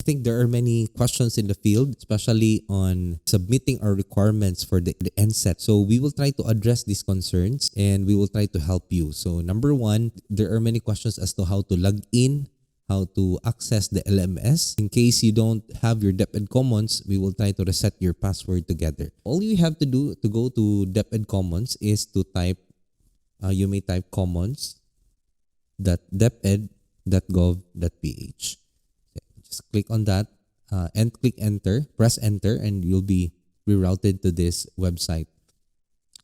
I think there are many questions in the field, especially on submitting our requirements for the INSET. So we will try to address these concerns and we will try to help you. So number one, there are many questions as to how to log in, how to access the LMS. In case you don't have your DepEd Commons, we will try to reset your password together. All you have to do to go to DepEd Commons is to type, you may type commons.deped.gov.ph. Just click on that and click enter, press enter, and you'll be rerouted to this website.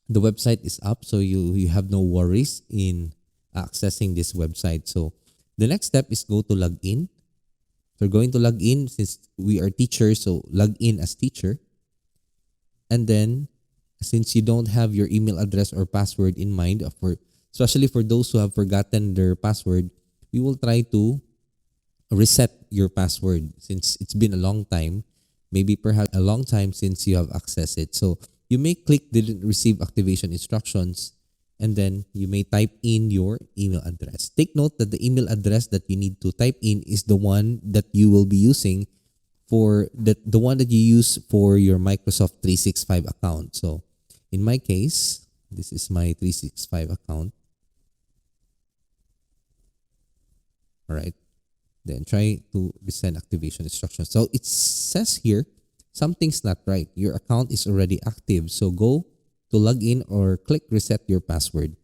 The website is up, so you have no worries in accessing this website. So the next step is go to log in. So we're going to log in since we are teachers, so log in as teacher. And then since you don't have your email address or password in mind, especially for those who have forgotten their password, we will try to reset your password since it's been a long time, maybe perhaps a long time since you have accessed it. So you may click didn't receive activation instructions and then you may type in your email address. Take note that the email address that you need to type in is the one that you will be using for the one that you use for your Microsoft 365 account. So in my case, this is my 365 account. All right. Then try to resend activation instructions. So it says here, something's not right. Your account is already active. So go to log in or click reset your password.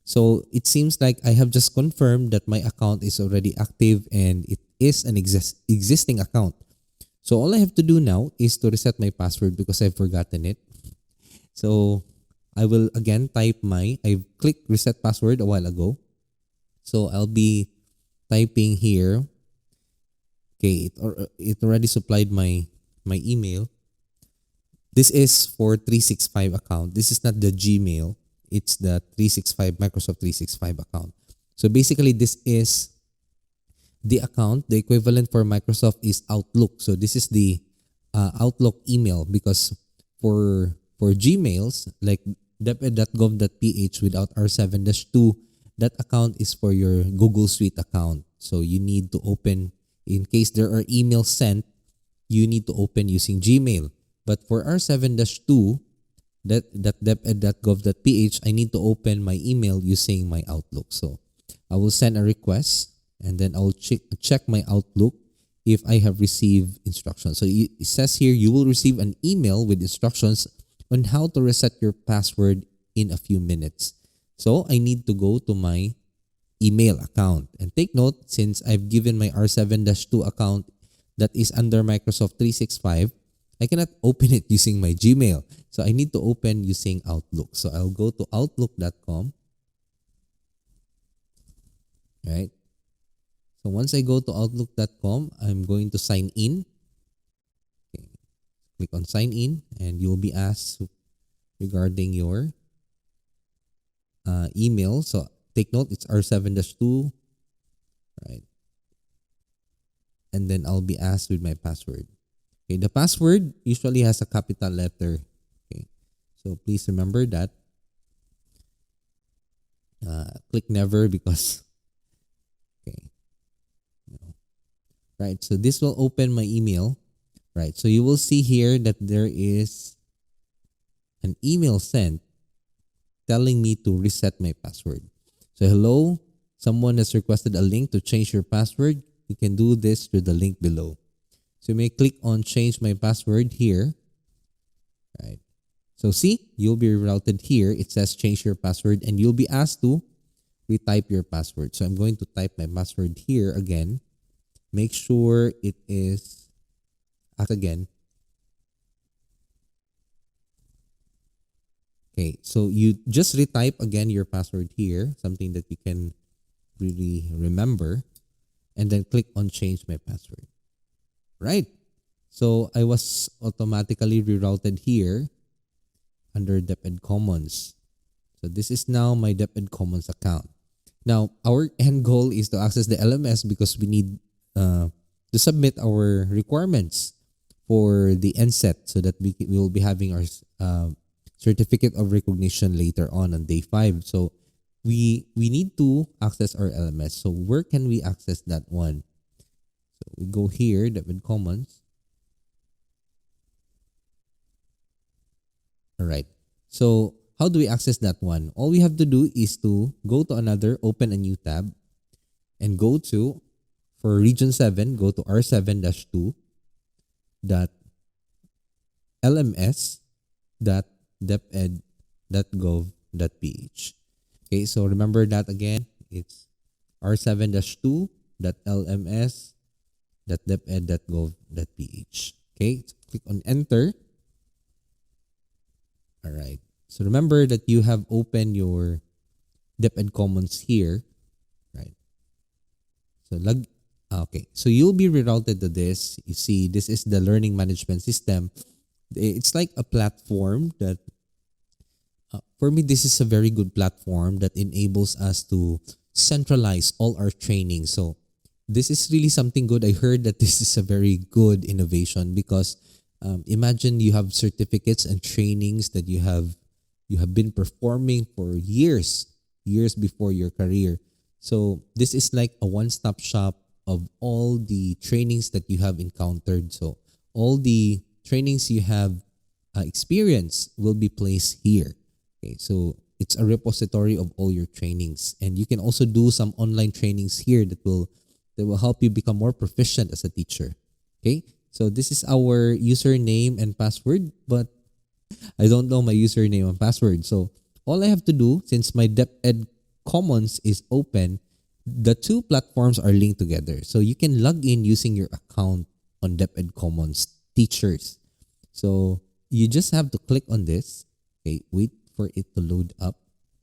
So it seems like I have just confirmed that my account is already active and it is an existing account. So all I have to do now is to reset my password because I've forgotten it. So I will again type I've clicked reset password a while ago. So I'll be typing here. Okay, it already supplied my email. This is for 365 account. This is not the Gmail. It's the 365 Microsoft 365 account. So basically, this is the account. The equivalent for Microsoft is Outlook. So this is the Outlook email because for Gmails like deped.gov.ph without R7-2, that account is for your Google Suite account. So you need to open. In case there are emails sent, you need to open using Gmail. But for R7-2, that deped.gov.ph, I need to open my email using my Outlook. So I will send a request and then I'll check my Outlook if I have received instructions. So it says here, you will receive an email with instructions on how to reset your password in a few minutes. So I need to go to my email account. And take note, since I've given my R7-2 account that is under Microsoft 365, I cannot open it using my Gmail. So I need to open using Outlook. So I'll go to outlook.com. Right? So once I go to outlook.com, I'm going to sign in. Okay. Click on sign in and you'll be asked regarding your email. So take note, it's R7-2, right? And then I'll be asked with my password. Okay, the password usually has a capital letter. Okay, so please remember that. Click never because, okay. Right, so this will open my email. Right, so you will see here that there is an email sent telling me to reset my password. So hello, someone has requested a link to change your password. You can do this through the link below. So you may click on change my password here. Right. So see, you'll be routed here. It says change your password and you'll be asked to retype your password. So I'm going to type my password here again. Make sure it is again. Okay, so you just retype again your password here, something that you can really remember, and then click on change my password. Right. So I was automatically rerouted here under DepEd Commons. So this is now my DepEd Commons account. Now, our end goal is to access the LMS because we need to submit our requirements for the INSET so that we will be having our certificate of recognition later on day 5. So we need to access our LMS. So where can we access that one? So we go here, DepEd Commons. All right. So how do we access that one? All we have to do is to go to another, open a new tab, and go to, for Region 7, go to r7-2 dot lms.deped.gov.ph. Okay, so remember that again. It's r7-2.lms.deped.gov.ph. Okay, so click on enter. All right. So remember that you have opened your DepEd Commons here, right? So okay. So you'll be rerouted to this. You see, this is the learning management system. It's like a platform that, for me, this is a very good platform that enables us to centralize all our training. So this is really something good. I heard that this is a very good innovation because imagine you have certificates and trainings that you have been performing for years before your career. So this is like a one-stop shop of all the trainings that you have encountered. So all the trainings you have experienced will be placed here. Okay, so it's a repository of all your trainings, and you can also do some online trainings here that will help you become more proficient as a teacher. Okay, so this is our username and password, but I don't know my username and password. So all I have to do, since my DepEd Commons is open, the two platforms are linked together. So you can log in using your account on DepEd Commons Teachers. So you just have to click on this. Okay, wait for it to load up.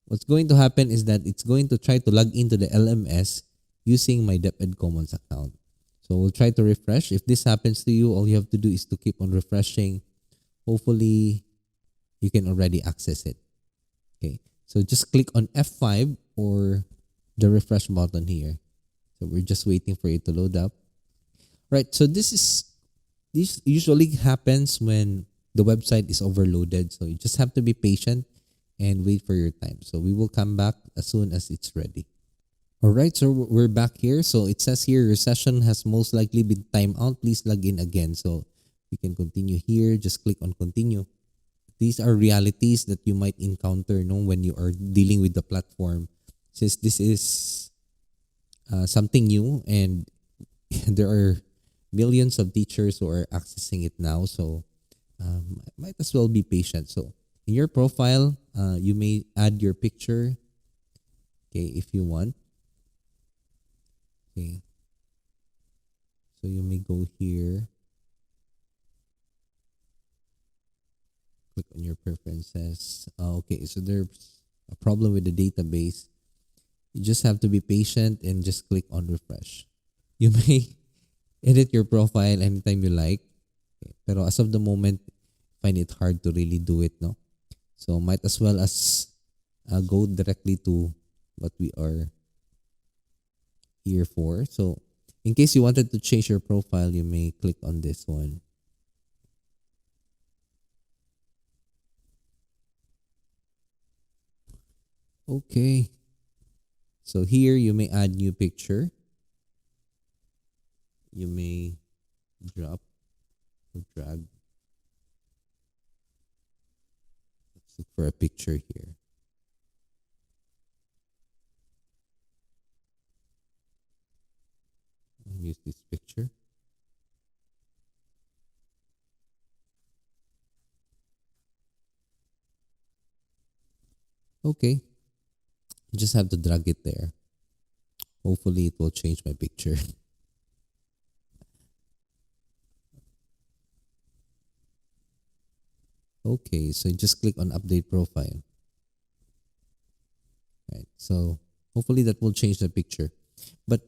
What's going to happen is that it's going to try to log into the LMS using my DepEd Commons account. So we'll try to refresh. If this happens to you, all you have to do is to keep on refreshing. Hopefully, you can already access it. Okay, so just click on F5 or the refresh button here. So we're just waiting for it to load up. Right, so this usually happens when the website is overloaded. So you just have to be patient and wait for your time. So we will come back as soon as it's ready. All right, so we're back here. So it says here, your session has most likely been timed out. Please log in again. So we can continue here. Just click on continue. These are realities that you might encounter when you are dealing with the platform. Since this is something new and there are millions of teachers who are accessing it now. So might as well be patient. So in your profile, you may add your picture, okay, if you want. Okay. So you may go here. Click on your preferences. Okay, so there's a problem with the database. You just have to be patient and just click on refresh. You may edit your profile anytime you like. Okay. Pero as of the moment, find it hard to really do it, no? So might as well as go directly to what we are here for. So in case you wanted to change your profile, you may click on this one. Okay. So here you may add new picture. You may drop or drag. Let's look for a picture here. I'll use this picture. Okay. Just have to drag it there. Hopefully it will change my picture. Okay, so just click on update profile. Right. So hopefully that will change the picture. But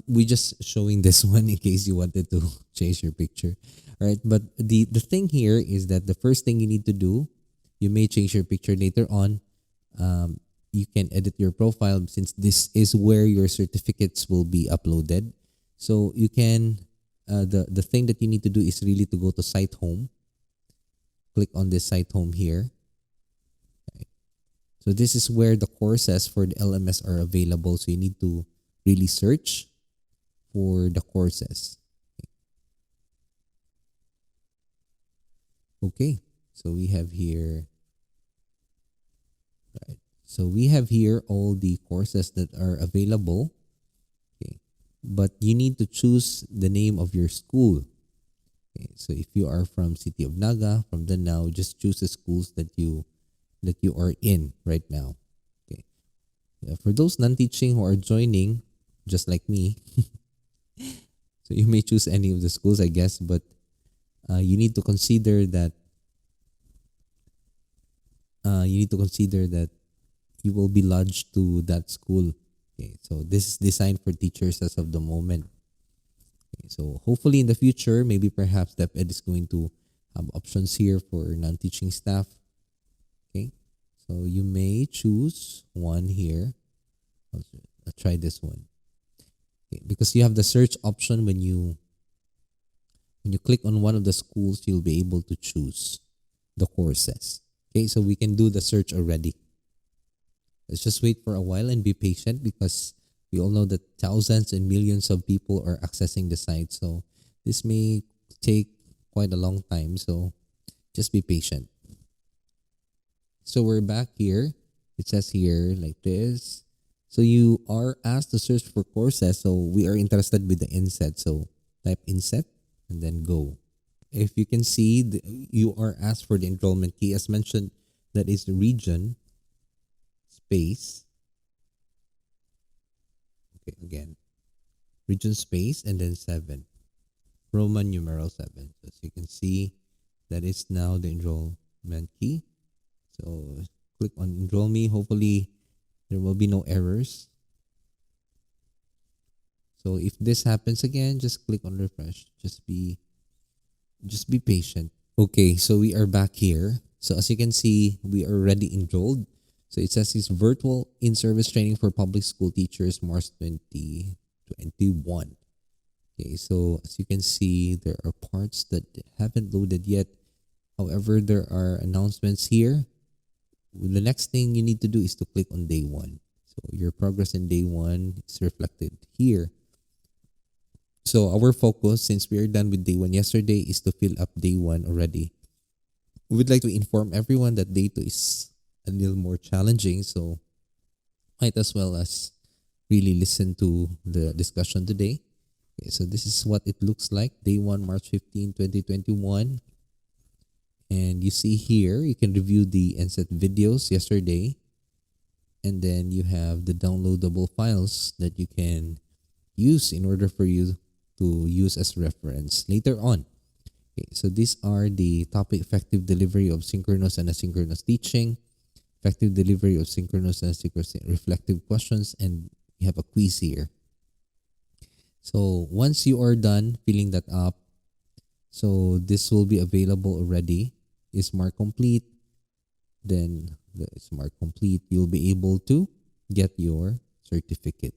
we just showing this one in case you wanted to change your picture. All right. But the thing here is that the first thing you need to do, you may change your picture later on. You can edit your profile since this is where your certificates will be uploaded. So you can, the thing that you need to do is really to go to site home. Click on this site home here. Okay. So this is where the courses for the LMS are available. So you need to really search for the courses. Okay, so we have here, right? So we have here all the courses that are available. Okay, but you need to choose the name of your school. Okay, so if you are from City of Naga, from Danao, just choose the schools that you are in right now. Okay, for those non-teaching who are joining, just like me, so you may choose any of the schools, I guess, but you need to consider that you will be lodged to that school. Okay, so this is designed for teachers as of the moment. Okay, so hopefully in the future, maybe perhaps DepEd is going to have options here for non-teaching staff. Okay, so you may choose one here. I'll try this one. Okay, because you have the search option when you click on one of the schools, you'll be able to choose the courses. Okay, so we can do the search already. Let's just wait for a while and be patient because we all know that thousands and millions of people are accessing the site. So this may take quite a long time. So just be patient. So we're back here. It says here like this. So you are asked to search for courses. So we are interested with the INSET. So type INSET and then go. If you can see, you are asked for the enrollment key. As mentioned, that is the region, space. Okay, again. Region space and then 7. Roman numeral 7. So as you can see, that is now the enrollment key. So click on enroll me. Hopefully there will be no errors. So if this happens again, just click on refresh. Just be patient. Okay, so we are back here. So as you can see, we are already enrolled. So it says it's virtual in-service training for public school teachers, March 2021. Okay, so as you can see, there are parts that haven't loaded yet. However, there are announcements here. The next thing you need to do is to click on day 1. So your progress in day 1 is reflected here. So our focus, since we are done with day 1 yesterday, is to fill up day 1 already. We would like to inform everyone that day 2 is a little more challenging. So might as well as really listen to the discussion today. Okay, so this is what it looks like. Day 1, March 15, 2021. And you see here, you can review the INSET videos yesterday. And then you have the downloadable files that you can use in order for you to use as reference later on. Okay, so these are the topic: effective delivery of synchronous and asynchronous teaching, effective delivery of synchronous and asynchronous reflective questions, and you have a quiz here. So once you are done filling that up, so this will be available already. Is marked complete. Then it's marked complete. You'll be able to get your certificate.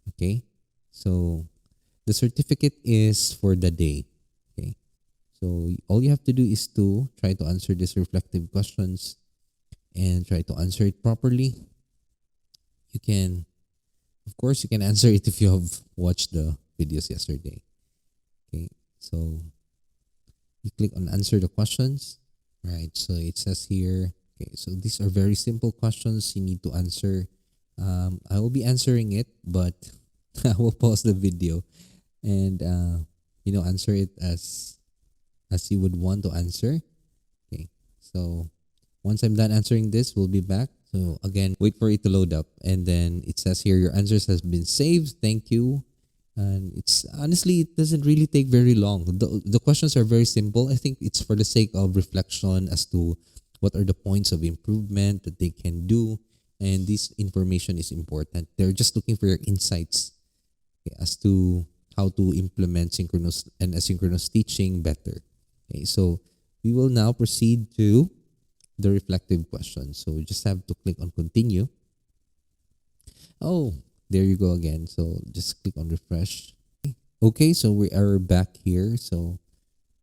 Okay, so the certificate is for the day. Okay, so all you have to do is to try to answer these reflective questions and try to answer it properly. You can, of course, you can answer it if you have watched the videos yesterday. Okay, so you click on answer the questions. Right, so it says here, okay, so these are very simple questions you need to answer. I will be answering it, but I will pause the video and answer it as you would want to answer. Okay, so once I'm done answering this, we'll be back. So again, wait for it to load up, and then it says here your answers has been saved. Thank you. And it's honestly, it doesn't really take very long. The questions are very simple. I think it's for the sake of reflection as to what are the points of improvement that they can do. And this information is important. They're just looking for your insights as to how to implement synchronous and asynchronous teaching better. Okay, so we will now proceed to the reflective questions. So we just have to click on continue. Oh, there you go again. So just click on refresh. Okay, so we are back here. So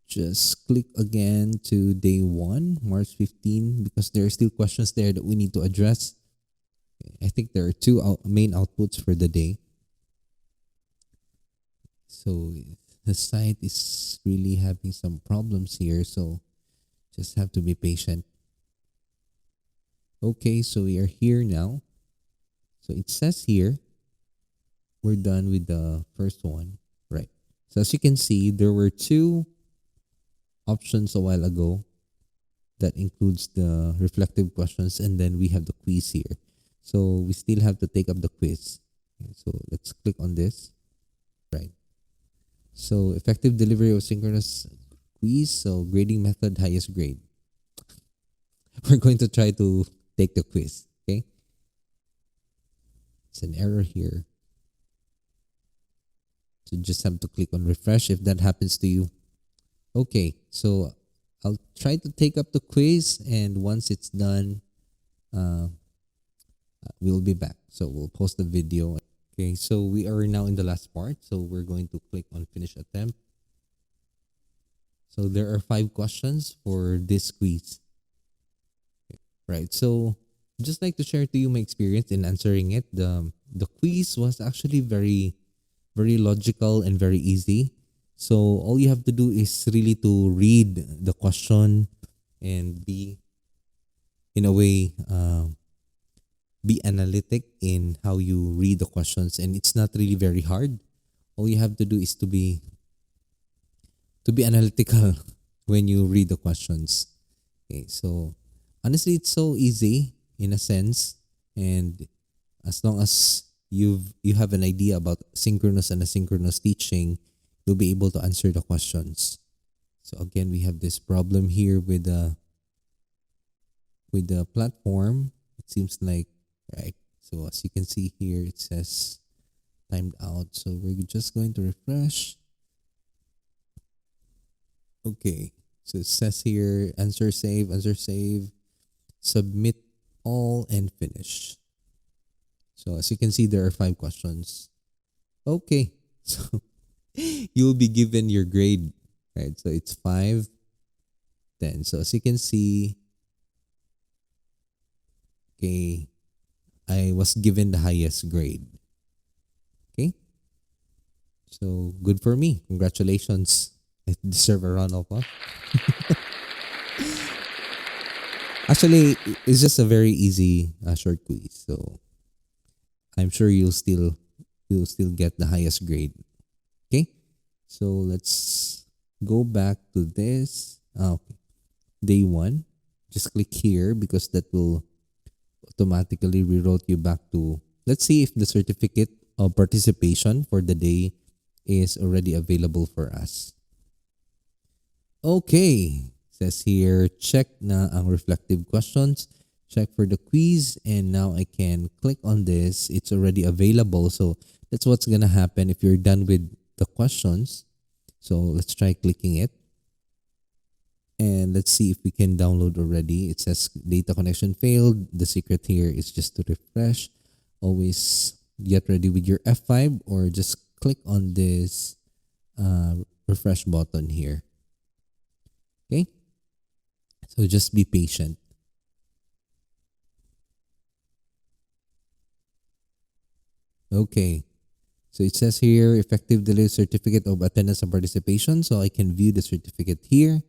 just click again to day 1, March 15, because there are still questions there that we need to address. I think there are 2 main outputs for the day. So the site is really having some problems here, so just have to be patient. Okay, so we are here now. So it says here we're done with the first one, right? So as you can see, there were two options a while ago that includes the reflective questions, and then we have the quiz here. So we still have to take up the quiz. Okay, so let's click on this, right? So effective delivery of synchronous quiz. So grading method, highest grade. We're going to try to take the quiz. Okay. It's an error here. So just have to click on refresh if that happens to you. Okay. So I'll try to take up the quiz, and once it's done, we'll be back. So we'll post the video. Okay. So we are now in the last part. So we're going to click on finish attempt. So there are 5 questions for this quiz. Right. So just like to share to you my experience in answering it. The quiz was actually very logical and very easy. So all you have to do is really to read the question and be in a way be analytic in how you read the questions, and it's not really very hard. All you have to do is to be analytical when you read the questions. Okay, so honestly, it's so easy in a sense, and as long as you have an idea about synchronous and asynchronous teaching, you'll be able to answer the questions. So again, we have this problem here with the platform. It seems like, right. So as you can see here, it says timed out. So we're just going to refresh. Okay. So it says here answer save, submit all, and finish. So as you can see, there are 5 questions. Okay. So you'll be given your grade, right? So it's 5, 10. So as you can see, okay, I was given the highest grade. Okay. So good for me. Congratulations. I deserve a round of applause. Actually, it's just a very easy short quiz. So I'm sure you'll still get the highest grade. Okay. So let's go back to this. Okay. Day 1. Just click here because that will automatically reroute you back to, let's see if the certificate of participation for the day is already available for us. Okay. Says here, check na ang reflective questions. Check for the quiz, and now I can click on this. It's already available. So that's what's gonna happen if you're done with the questions. So let's try clicking it. And let's see if we can download already. It says data connection failed. The secret here is just to refresh. Always get ready with your F5 or just click on this refresh button here. Okay. So just be patient. Okay. So it says here effective delay certificate of attendance and participation. So I can view the certificate here.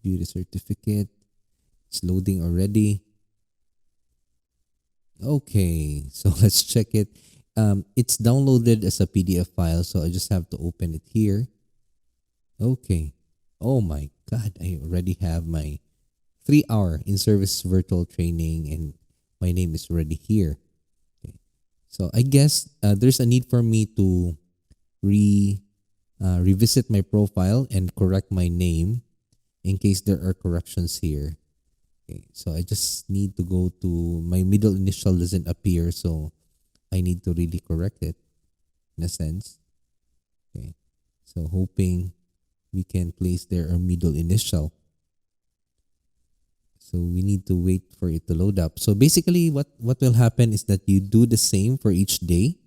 View the certificate. It's loading already. Okay, so let's check it. It's downloaded as a PDF file, so I just have to open it here. Okay. Oh my God, I already have my 3-hour in-service virtual training, and my name is already here. Okay. So I guess there's a need for me to revisit my profile and correct my name in case there are corrections here. Okay, so I just need to go to my middle initial doesn't appear, so I need to really correct it in a sense. Okay, so hoping we can place there a middle initial. So we need to wait for it to load up. So basically what will happen is that you do the same for each day.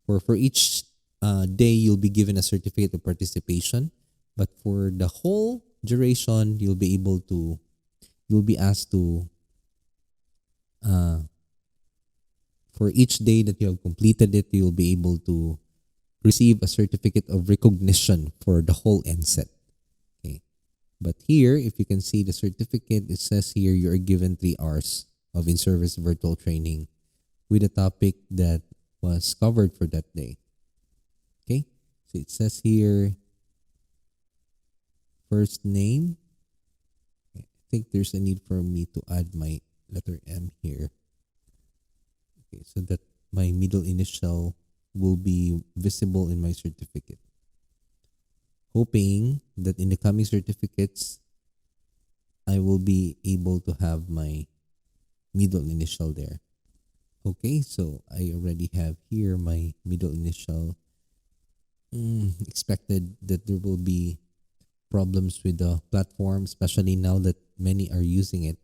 For each day, you'll be given a certificate of participation. But for the whole duration, you'll be asked to For each day that you have completed it, you will be able to receive a certificate of recognition for the whole NSET. Okay. But here, if you can see the certificate, it says here you are given 3 hours of in-service virtual training with a topic that was covered for that day. Okay. So it says here, first name. I think there's a need for me to add my letter M here. Okay, so that my middle initial will be visible in my certificate. Hoping that in the coming certificates, I will be able to have my middle initial there. Okay, so I already have here my middle initial. Expected that there will be problems with the platform, especially now that many are using it.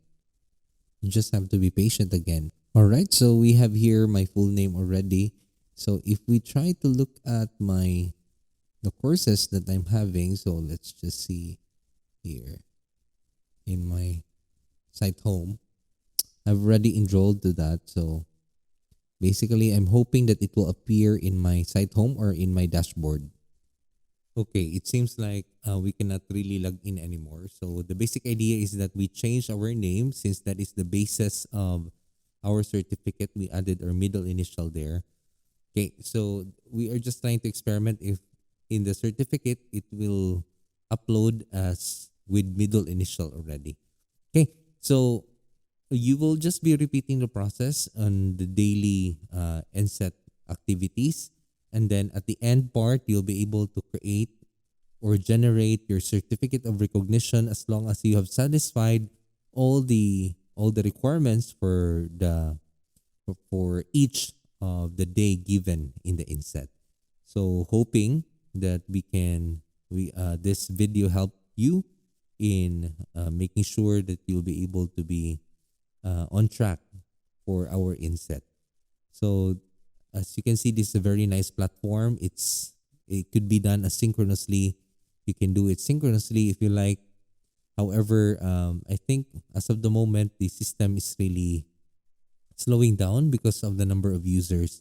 You just have to be patient again. All right, so we have here my full name already. So if we try to look at the courses that I'm having, so let's just see here in my site home. I've already enrolled to that. So basically, I'm hoping that it will appear in my site home or in my dashboard. Okay, it seems like we cannot really log in anymore. So the basic idea is that we change our name since that is the basis of our certificate. We added our middle initial there. Okay, so we are just trying to experiment if in the certificate it will upload as with middle initial already. Okay, so you will just be repeating the process on the daily NSET activities. And then at the end part, you'll be able to create or generate your certificate of recognition as long as you have satisfied all the requirements for each of the day given in the INSET. So hoping that this video help you in making sure that you'll be able to be on track for our INSET. So as you can see, this is a very nice platform. It could be done asynchronously. You can do it synchronously if you like. However, I think as of the moment, the system is really slowing down because of the number of users.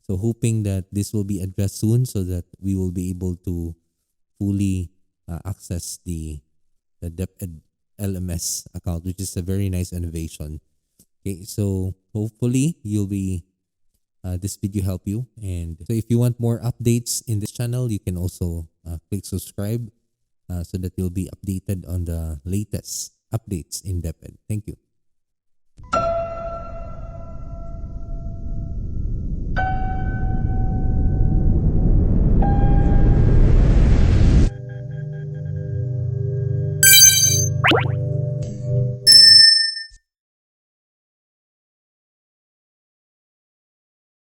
So hoping that this will be addressed soon so that we will be able to fully access the DepEd LMS account, which is a very nice innovation. Okay, so hopefully you'll be this video help you. And so if you want more updates in this channel, you can also click subscribe so that you'll be updated on the latest updates in DepEd. Thank you.